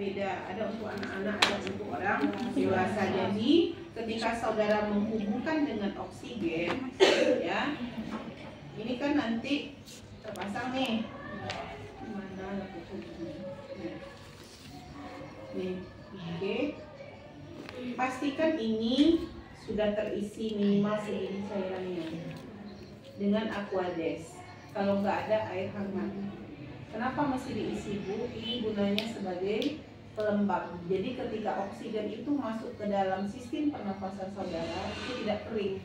berbeda. Ada untuk anak-anak, ada untuk orang dewasa. Jadi ketika saudara menghubungkan dengan oksigen, ya, ini kan nanti terpasang nih. Mana nih, oke. Pastikan ini sudah terisi minimal segini cairannya dengan Aquades. Kalau nggak ada air hangat. Kenapa mesti diisi, Bu? Ini gunanya sebagai pelembab. Jadi ketika oksigen itu masuk ke dalam sistem pernafasan saudara, itu tidak kering.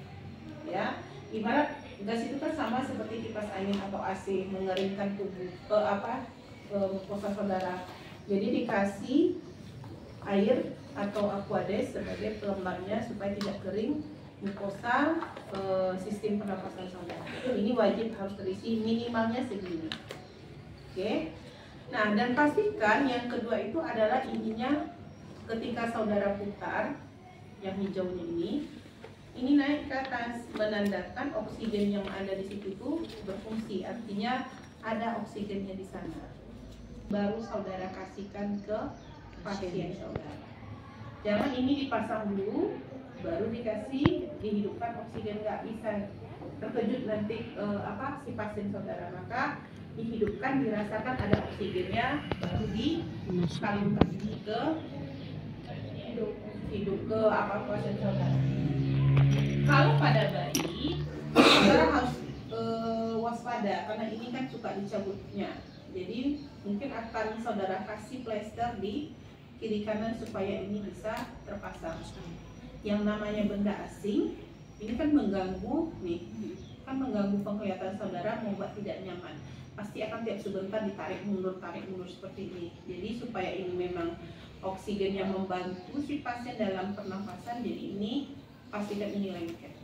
Ya, ibarat gas itu kan sama seperti kipas angin atau AC, mengeringkan tubuh mukosa saudara. Jadi dikasih air atau Aquades sebagai pelembabnya supaya tidak kering mukosa sistem pernafasan saudara. Ini wajib harus terisi minimalnya segini. Oke. Nah, dan pastikan yang kedua itu adalah ininya ketika saudara putar yang hijaunya ini naik ke atas, menandakan oksigen yang ada di situ itu berfungsi, artinya ada oksigennya di sana. Baru saudara kasihkan ke pasien saudara. Jangan ini dipasang dulu, baru dikasih, dihidupkan oksigen, nggak bisa. Terkejut nanti si pasien saudara, maka dihidupkan, dirasakan ada oksigennya, baru disalurkan ke hidup ke pasien saudara. Kalau pada bayi, saudara harus waspada karena ini kan suka dicabutnya. Jadi mungkin akan saudara kasih plester di kiri kanan supaya ini bisa terpasang. Yang namanya benda asing ini kan mengganggu mengganggu penglihatan saudara, membuat tidak nyaman. Pasti akan tiap sebentar ditarik mundur seperti ini. Jadi supaya ini memang oksigen yang membantu si pasien dalam pernafasan, jadi ini pastikan ini lengket.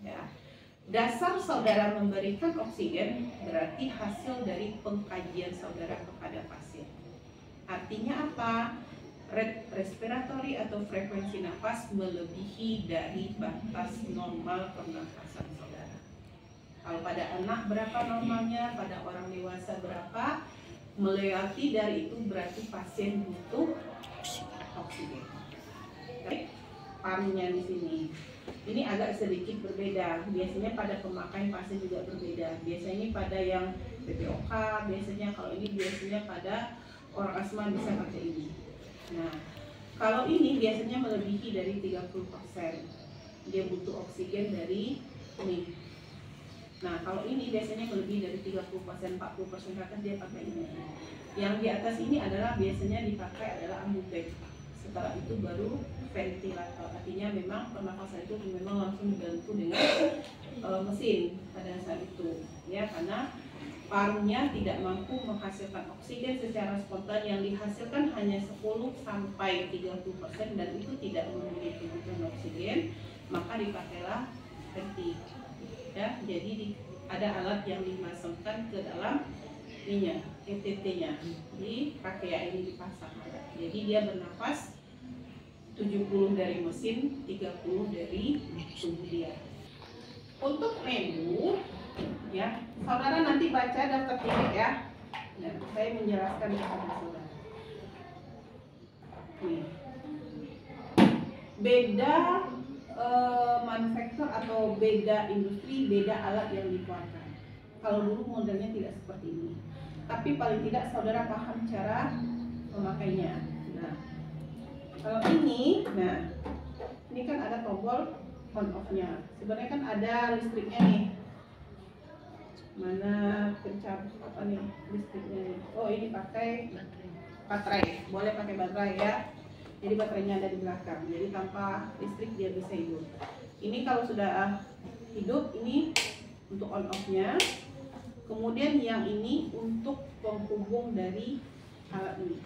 Ya. Dasar saudara memberikan oksigen berarti hasil dari pengkajian saudara kepada pasien. Artinya apa? Respiratory atau frekuensi nafas melebihi dari batas normal pernafasan saudara. Kalau pada anak berapa normalnya, pada orang dewasa berapa, melewati dari itu berarti pasien butuh oksigen. Pamnya di sini. Ini agak sedikit berbeda. Biasanya pada pemakai pasien juga berbeda. Biasanya pada yang PPOK, biasanya kalau ini biasanya pada orang asma bisa pakai ini. Nah, kalau ini biasanya melebihi dari 30%. Dia butuh oksigen dari ini. Nah, kalau ini biasanya melebihi dari 30%, 40% ke atas dia pakai ini. Yang di atas ini adalah biasanya dipakai adalah ambubek. Setelah itu baru ventilator. Artinya memang pernafasan itu memang langsung dibantu dengan mesin pada saat itu. Ya, karena parunya tidak mampu menghasilkan oksigen secara spontan, yang dihasilkan hanya 10-30% dan itu tidak memenuhi kebutuhan oksigen, maka dipakailah venti. Ya, jadi ada alat yang dimasukkan ke dalam ininya, ETT-nya, dipakai ya, ini dipasang. Jadi dia bernafas 70 dari mesin, 30 dari tubuh dia. Untuk menu, ya, saudara nanti baca daftar titik ya. Nah, saya menjelaskan kepada saudara. Nih. Beda manufaktur atau beda industri, beda alat yang dikeluarkan. Kalau dulu modelnya tidak seperti ini, tapi paling tidak saudara paham cara memakainya. Nah, kalau ini, ini kan ada tombol on off-nya. Sebenarnya kan ada listriknya nih. Mana pencabut apa nih listriknya nih? Oh, ini pakai baterai. Boleh pakai baterai ya. Jadi baterainya ada di belakang. Jadi tanpa listrik dia bisa hidup. Ini kalau sudah hidup, ini untuk on off-nya. Kemudian yang ini untuk penghubung dari alat ini.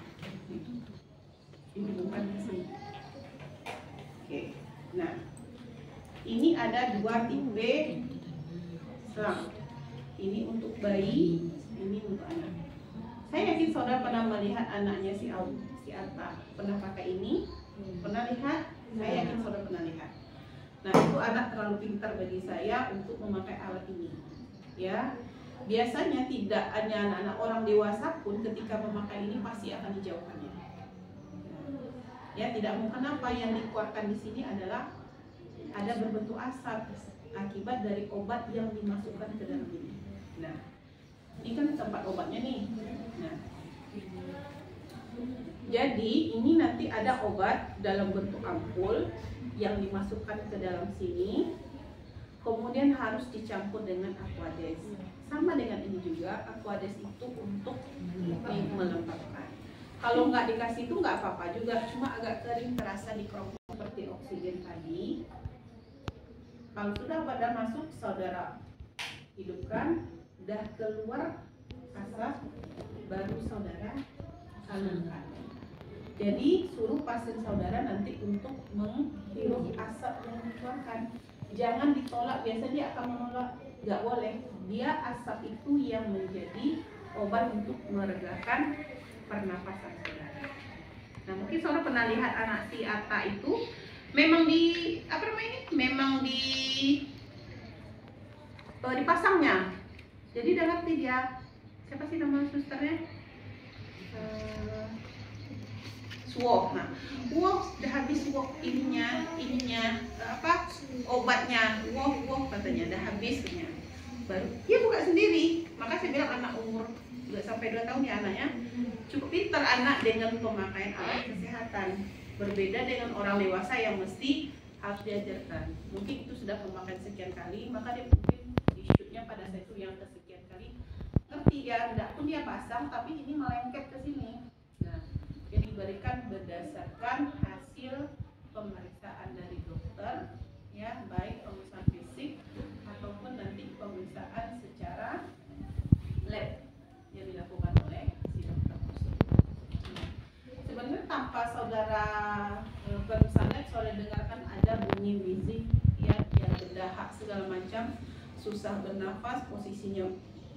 Ini bukan di sini. Oke. Nah, ini ada dua tipe selang. Ini untuk bayi, ini untuk anak. Saya yakin saudara pernah melihat anaknya si Arta. Pernah pakai ini? Pernah lihat? Saya yakin saudara pernah lihat. Nah, itu anak terlalu pintar bagi saya untuk memakai alat ini. Ya, biasanya tidak hanya anak-anak, orang dewasa pun ketika memakai ini pasti akan dijauhkannya. Ya, tidak mau kenapa yang dikeluarkan di sini adalah ada berbentuk asap akibat dari obat yang dimasukkan ke dalam ini. Nah, ini kan tempat obatnya nih. Nah, jadi ini nanti ada obat dalam bentuk ampul yang dimasukkan ke dalam sini, kemudian harus dicampur dengan Aquades. Sama dengan ini juga, Aquades itu untuk melembabkan. Kalau nggak dikasih itu nggak apa-apa juga, cuma agak kering terasa di kerongkongan seperti oksigen tadi. Kalau sudah pada masuk, saudara hidupkan, udah keluar asap, baru saudara salurkan. Jadi suruh pasien saudara nanti untuk menghirup asap yang dikeluarkan. Jangan ditolak, biasanya dia akan menolak, nggak boleh. Dia asap itu yang menjadi obat untuk meredakan pernapasan saudara. Nah, mungkin saudara pernah lihat anak si Ata itu memang memang dipasangnya. Jadi udah ngerti dia. Siapa sih nama susternya? Swab. Nah, udah habis obatnya. Katanya udah habisnya. Baru dia buka sendiri. Maka saya bilang anak umur 2 sampai 2 tahun ya anaknya cukup pintar anak dengan pemakaian alat kesehatan. Berbeda dengan orang dewasa yang mesti harus diajarkan. Mungkin itu sudah pemakaian sekian kali, maka dia mungkin di-shootnya pada saat itu yang kesekian kali ngerti ya, tidak pun dia pasang, tapi ini melengket ke sini. Nah, yang diberikan berdasarkan hasil pemeriksaan dari dokter, ya, baik pemeriksaan fisik ataupun nanti pemeriksaan secara lab yang dilakukan oleh si dokter tersebut. Sebenarnya tanpa saudara misalnya saudara dengarkan ada bunyi wheezing, ya, yang berdahak segala macam, susah bernafas, posisinya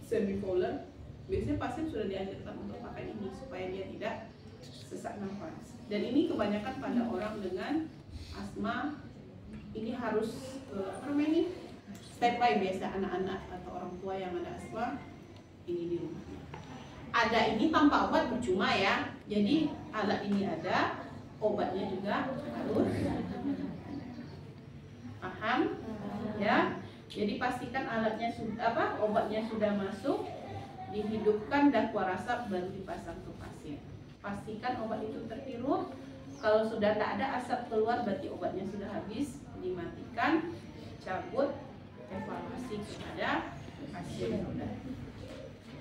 semipolar, biasanya pasien sudah dianjurkan untuk pakai ini supaya dia tidak sesak nafas. Dan ini kebanyakan pada orang dengan asma. Ini harus standby biasa anak-anak atau orang tua yang ada asma ini di rumahnya. Ada ini tanpa obat percuma ya. Jadi alat ini ada, obatnya juga harus. Paham? Ya. Jadi pastikan alatnya sudah obatnya sudah masuk, dihidupkan dakwa asap baru dipasang ke pasien. Pastikan obat itu terhirup. Kalau sudah tidak ada asap keluar berarti obatnya sudah habis, dimatikan, cabut, evaluasi kepada pasien sudah.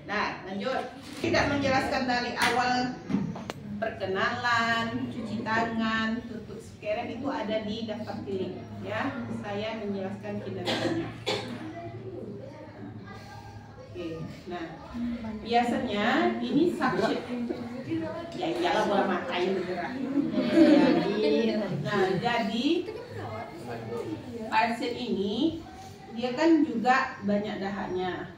Nah, lanjut. Tidak menjelaskan dari awal perkenalan, cuci tangan, tutup skerem itu ada di daftar klinik, ya. Saya menjelaskan kinerjanya. Oke. Nah, biasanya ini suction. Ya, jangan bola matain bergerak. Nah, jadi pasien ini dia kan juga banyak dahaknya.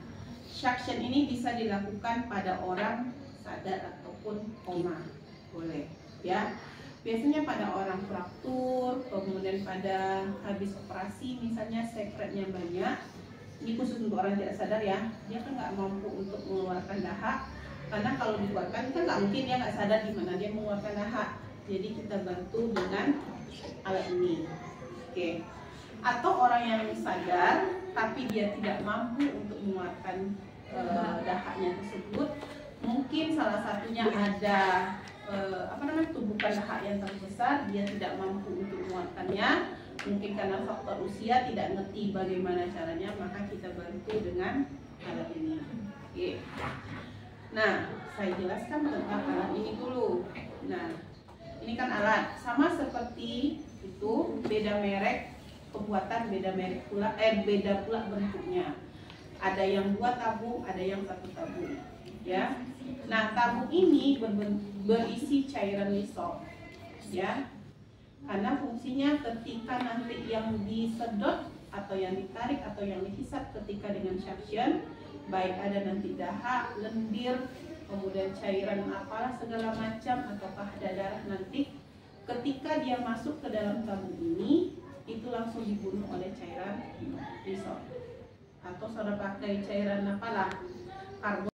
Suction ini bisa dilakukan pada orang sadar ataupun koma, boleh, ya. Biasanya pada orang fraktur, kemudian pada habis operasi, misalnya sekretnya banyak. Ini khusus untuk orang tidak sadar ya, dia kan nggak mampu untuk mengeluarkan dahak, karena kalau dikeluarkan kan nggak mungkin dia nggak sadar di mana dia mengeluarkan dahak. Jadi kita bantu dengan alat ini, oke. Atau orang yang sadar tapi dia tidak mampu untuk mengeluarkan dahaknya tersebut, mungkin salah satunya ada tumbukan dahak yang terbesar, dia tidak mampu untuk mengeluarkannya, mungkin karena faktor usia tidak ngerti bagaimana caranya, maka kita bantu dengan alat ini. Oke. Nah, saya jelaskan tentang alat ini dulu. Nah, ini kan alat sama seperti itu, beda merek pembuatan, beda merek pula, beda pula bentuknya. Ada yang 2 tabung, ada yang 1 tabung, ya. Nah, tabung ini berisi cairan lisol, ya. Karena fungsinya ketika nanti yang disedot atau yang ditarik atau yang dihisap ketika dengan suction, baik ada nanti dahak, lendir, kemudian cairan apalah segala macam ataukah ada darah nanti, ketika dia masuk ke dalam tabung ini, itu langsung dibunuh oleh cairan lisol. Atau saudara pakai cairan apalah, karbon